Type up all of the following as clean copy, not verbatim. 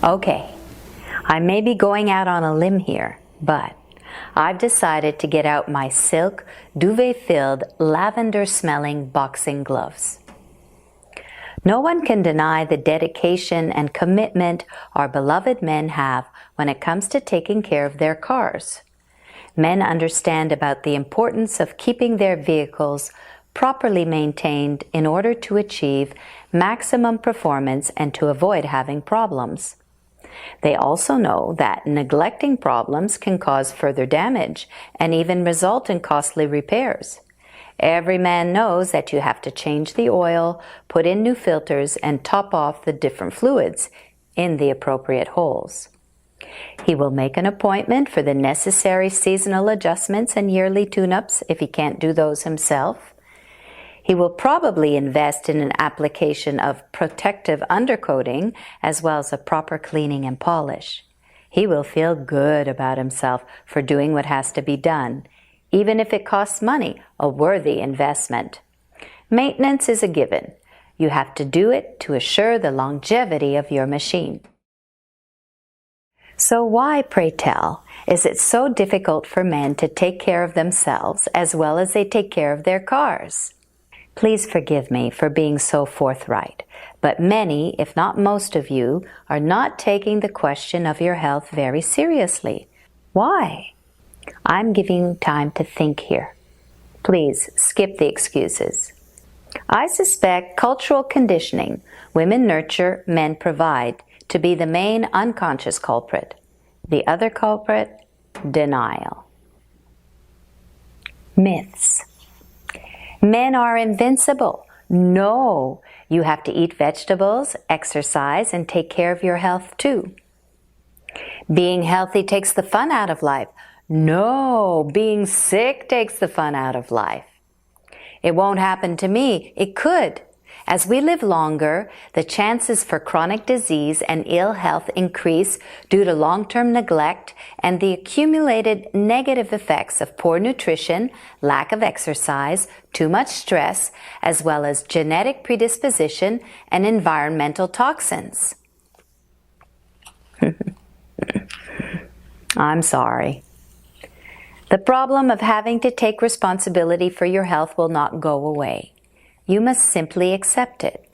Okay, I may be going out on a limb here, but I've decided to get out my silk, duvet-filled, lavender-smelling boxing gloves. No one can deny the dedication and commitment our beloved men have when it comes to taking care of their cars. Men understand about the importance of keeping their vehicles properly maintained in order to achieve maximum performance and to avoid having problems. They also know that neglecting problems can cause further damage and even result in costly repairs. Every man knows that you have to change the oil, put in new filters, and top off the different fluids in the appropriate holes. He will make an appointment for the necessary seasonal adjustments and yearly tune-ups if he can't do those himself. He will probably invest in an application of protective undercoating as well as a proper cleaning and polish. He will feel good about himself for doing what has to be done, even if it costs money, a worthy investment. Maintenance is a given. You have to do it to assure the longevity of your machine. So why, pray tell, is it so difficult for men to take care of themselves as well as they take care of their cars? Please forgive me for being so forthright, but many, if not most of you, are not taking the question of your health very seriously. Why? I'm giving you time to think here. Please skip the excuses. I suspect cultural conditioning, women nurture, men provide, to be the main unconscious culprit. The other culprit, denial. Myths. Men are invincible. No, you have to eat vegetables, exercise, and take care of your health too. Being healthy takes the fun out of life. No, being sick takes the fun out of life. It won't happen to me. It could. As we live longer, the chances for chronic disease and ill health increase due to long-term neglect and the accumulated negative effects of poor nutrition, lack of exercise, too much stress, as well as genetic predisposition and environmental toxins. I'm sorry. The problem of having to take responsibility for your health will not go away. You must simply accept it.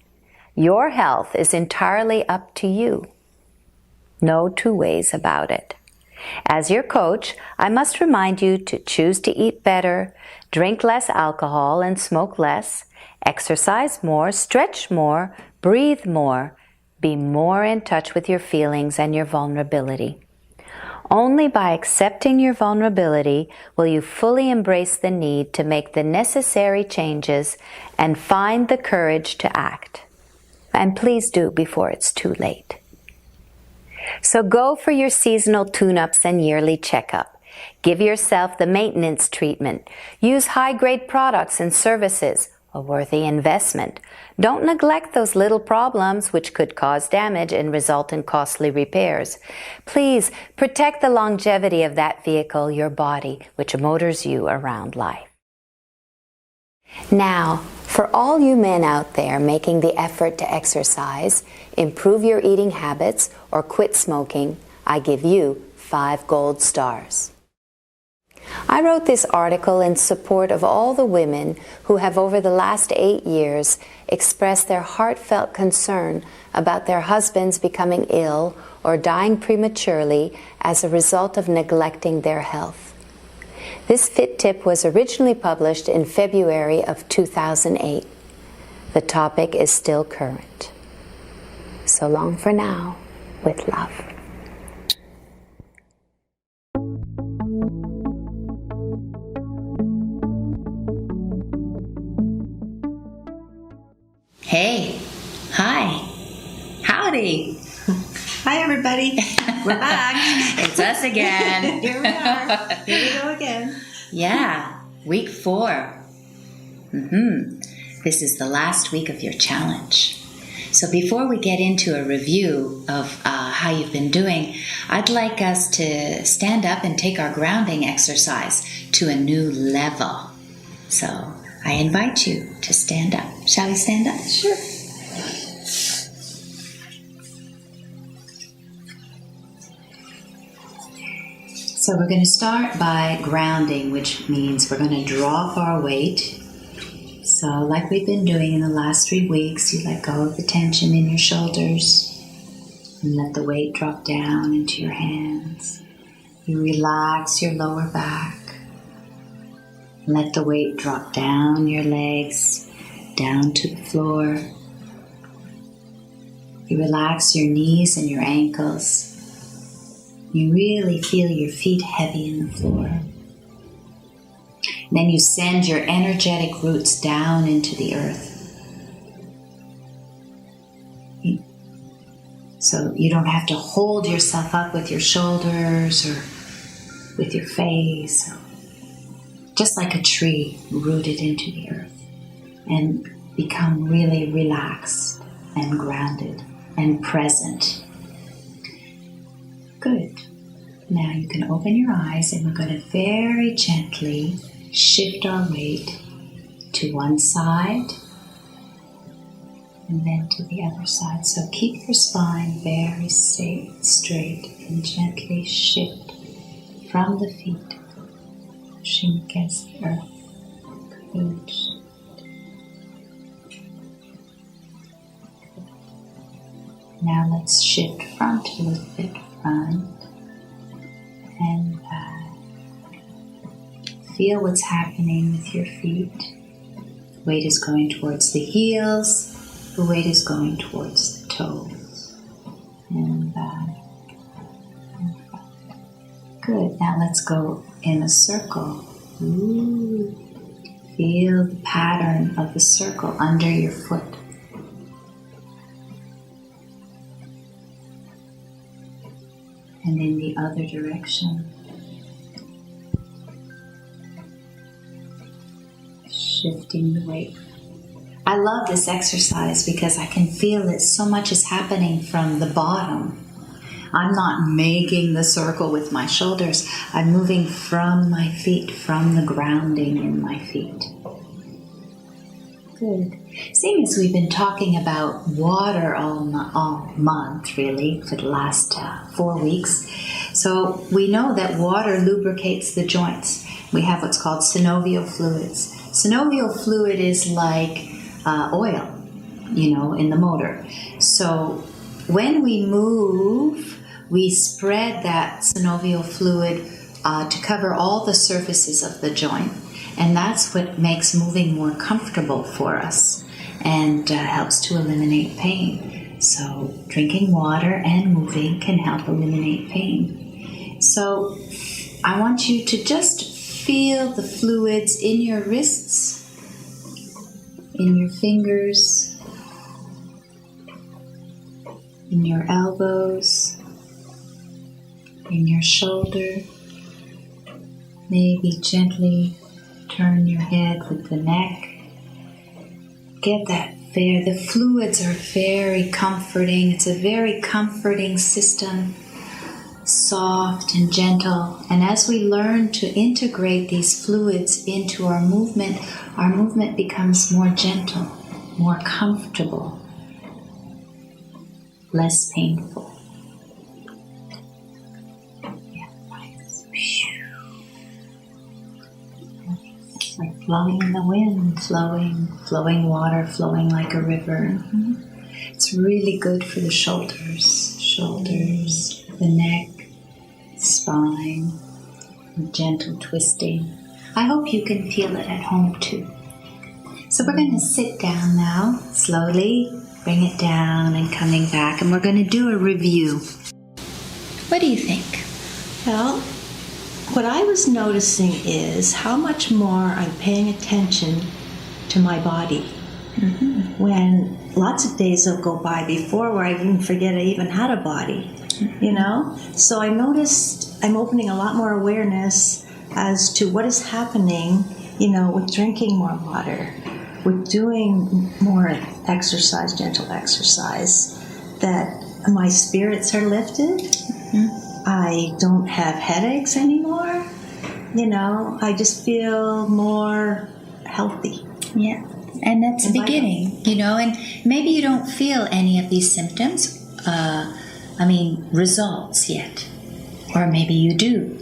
Your health is entirely up to you. No two ways about it. As your coach, I must remind you to choose to eat better, drink less alcohol and smoke less, exercise more, stretch more, breathe more, be more in touch with your feelings and your vulnerability. Only by accepting your vulnerability will you fully embrace the need to make the necessary changes and find the courage to act. And please do before it's too late. So go for your seasonal tune-ups and yearly checkup. Give yourself the maintenance treatment. Use high-grade products and services, a worthy investment. Don't neglect those little problems which could cause damage and result in costly repairs. Please protect the longevity of that vehicle, your body, which motors you around life. Now, for all you men out there making the effort to exercise, improve your eating habits, or quit smoking, I give you 5 gold stars. I wrote this article in support of all the women who have over the last 8 years expressed their heartfelt concern about their husbands becoming ill or dying prematurely as a result of neglecting their health. This fit tip was originally published in February of 2008. The topic is still current. So long for now, with love. Hey, hi, howdy. Hi, everybody. We're back. It's us again. Here we are. Here we go again. Yeah, week 4. This is the last week of your challenge. So before we get into a review of how you've been doing, I'd like us to stand up and take our grounding exercise to a new level. So I invite you to stand up. Shall we stand up? Sure. So we're going to start by grounding, which means we're going to drop our weight. So like we've been doing in the last 3 weeks, you let go of the tension in your shoulders and let the weight drop down into your hands. You relax your lower back. Let the weight drop down your legs, down to the floor. You relax your knees and your ankles. You really feel your feet heavy in the floor. And then you send your energetic roots down into the earth. So you don't have to hold yourself up with your shoulders or with your face. Just like a tree rooted into the earth. And become really relaxed and grounded and present. Good. Now you can open your eyes and we're going to very gently shift our weight to one side and then to the other side. So keep your spine very straight and gently shift from the feet, pushing against the earth. Good. Now let's shift front a little bit, front and back. Feel what's happening with your feet. The weight is going towards the heels, the weight is going towards the toes. And back. And back. Good, now let's go in a circle. Ooh. Feel the pattern of the circle under your foot. And in the other direction. Shifting the weight. I love this exercise because I can feel that so much is happening from the bottom. I'm not making the circle with my shoulders. I'm moving from my feet, from the grounding in my feet. Good. Seeing as we've been talking about water all month, really, for the last 4 weeks, so we know that water lubricates the joints. We have what's called synovial fluids. Synovial fluid is like oil, in the motor. So when we move, we spread that synovial fluid to cover all the surfaces of the joint. And that's what makes moving more comfortable for us and helps to eliminate pain. So drinking water and moving can help eliminate pain. So I want you to just feel the fluids in your wrists, in your fingers, in your elbows, in your shoulder. Maybe gently turn your head with the neck. Get that there. The fluids are very comforting. It's a very comforting system, soft and gentle. And as we learn to integrate these fluids into our movement becomes more gentle, more comfortable, less painful. Yeah, nice. It's like flowing in the wind, flowing water, flowing like a river. Mm-hmm. It's really good for the shoulders, the neck, spine, gentle twisting. I hope you can feel it at home too. So we're going to sit down now, slowly, bring it down and coming back, and we're going to do a review. What do you think? Well, what I was noticing is how much more I'm paying attention to my body. Mm-hmm. When lots of days will go by before where I even forget I even had a body, So I noticed I'm opening a lot more awareness as to what is happening, with drinking more water, with doing more exercise, gentle exercise, that my spirits are lifted. Mm-hmm. I don't have headaches anymore. I just feel more healthy. Yeah. And that's the And beginning, you know, and maybe you don't feel any of these symptoms, results yet. Or maybe you do.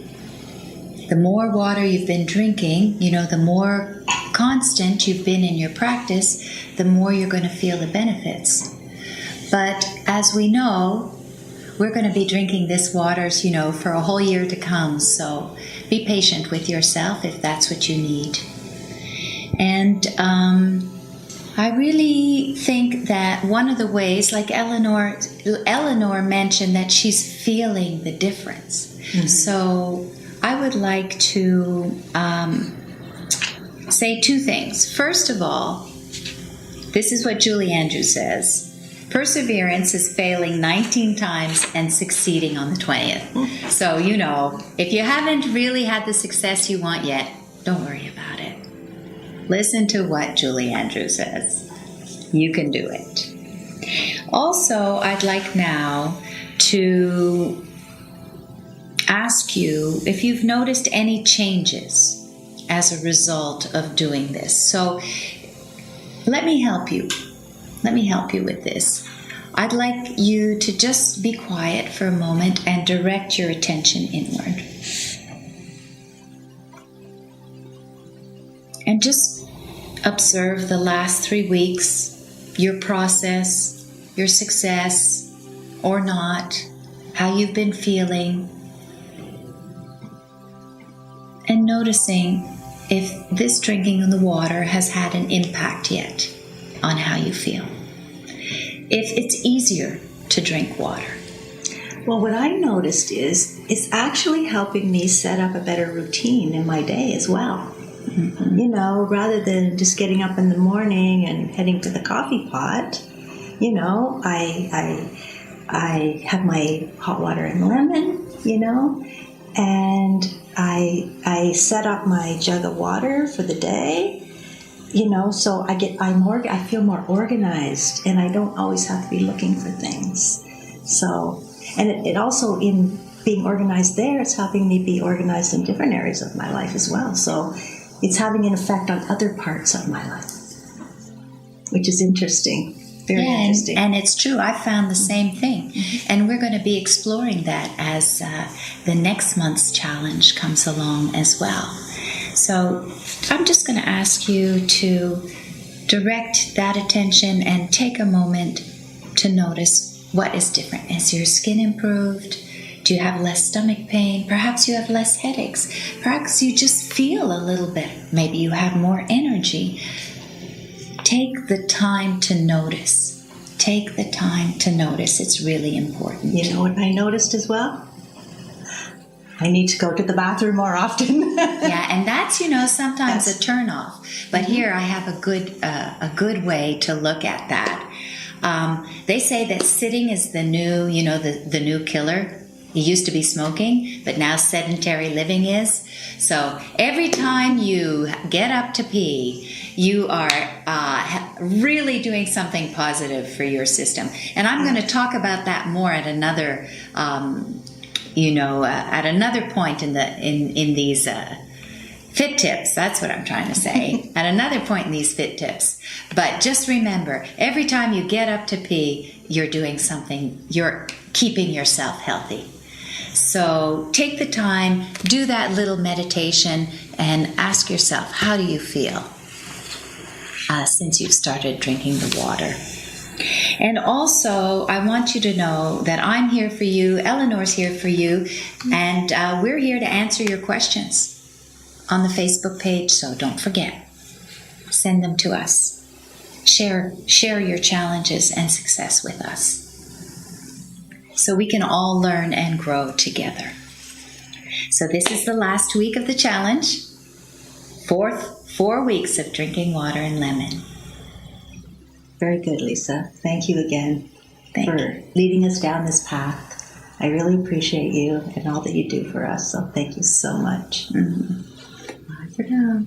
The more water you've been drinking, you know, the more constant you've been in your practice, the more you're going to feel the benefits. But as we know, we're going to be drinking this water, you know, for a whole year to come. So be patient with yourself if that's what you need. And I really think that one of the ways, like Eleanor mentioned that she's feeling the difference. Mm-hmm. So I would like to say two things. First of all, this is what Julie Andrews says. Perseverance is failing 19 times and succeeding on the 20th. So, you know, if you haven't really had the success you want yet, don't worry about it. Listen to what Julie Andrews says. You can do it. Also, I'd like now to ask you if you've noticed any changes as a result of doing this. So let me help you. Let me help you with this. I'd like you to just be quiet for a moment and direct your attention inward. And just observe the last 3 weeks, your process, your success or not, how you've been feeling, and noticing if this drinking of the water has had an impact yet on how you feel. If it's easier to drink water. Well, what I noticed is it's actually helping me set up a better routine in my day as well. Mm-hmm. You know, rather than just getting up in the morning and heading to the coffee pot, you know, I have my hot water and lemon, you know, and I set up my jug of water for the day. You know, so I feel more organized, and I don't always have to be looking for things. So, and it also, in being organized there, it's helping me be organized in different areas of my life as well. So it's having an effect on other parts of my life, which is interesting. Very interesting. And it's true. I found the same thing. Mm-hmm. And we're going to be exploring that as the next month's challenge comes along as well. So I'm just going to ask you to direct that attention and take a moment to notice what is different. Is your skin improved? Do you have less stomach pain? Perhaps you have less headaches. Perhaps you just feel a little better. Maybe you have more energy. Take the time to notice. Take the time to notice. It's really important. You know what I noticed as well? I need to go to the bathroom more often. Yeah, and that's, you know, sometimes a turn-off. But mm-hmm. Here I have a good way to look at that. They say that sitting is the new, you know, the new killer. It used to be smoking, but now sedentary living is. So every time you get up to pee, you are really doing something positive for your system. And I'm going to talk about that more at another at another point in these fit tips. That's what I'm trying to say. At another point in these fit tips. But just remember, every time you get up to pee, you're doing something. You're keeping yourself healthy. So take the time, do that little meditation, and ask yourself, how do you feel since you've started drinking the water? And also, I want you to know that I'm here for you, Eleanor's here for you, and we're here to answer your questions on the Facebook page, so don't forget. Send them to us. Share your challenges and success with us, so we can all learn and grow together. So this is the last week of the challenge. 4 weeks of drinking water and lemon. Very good, Lisa. Thank you again for leading us down this path. I really appreciate you and all that you do for us, so thank you so much. Mm-hmm. Bye for now.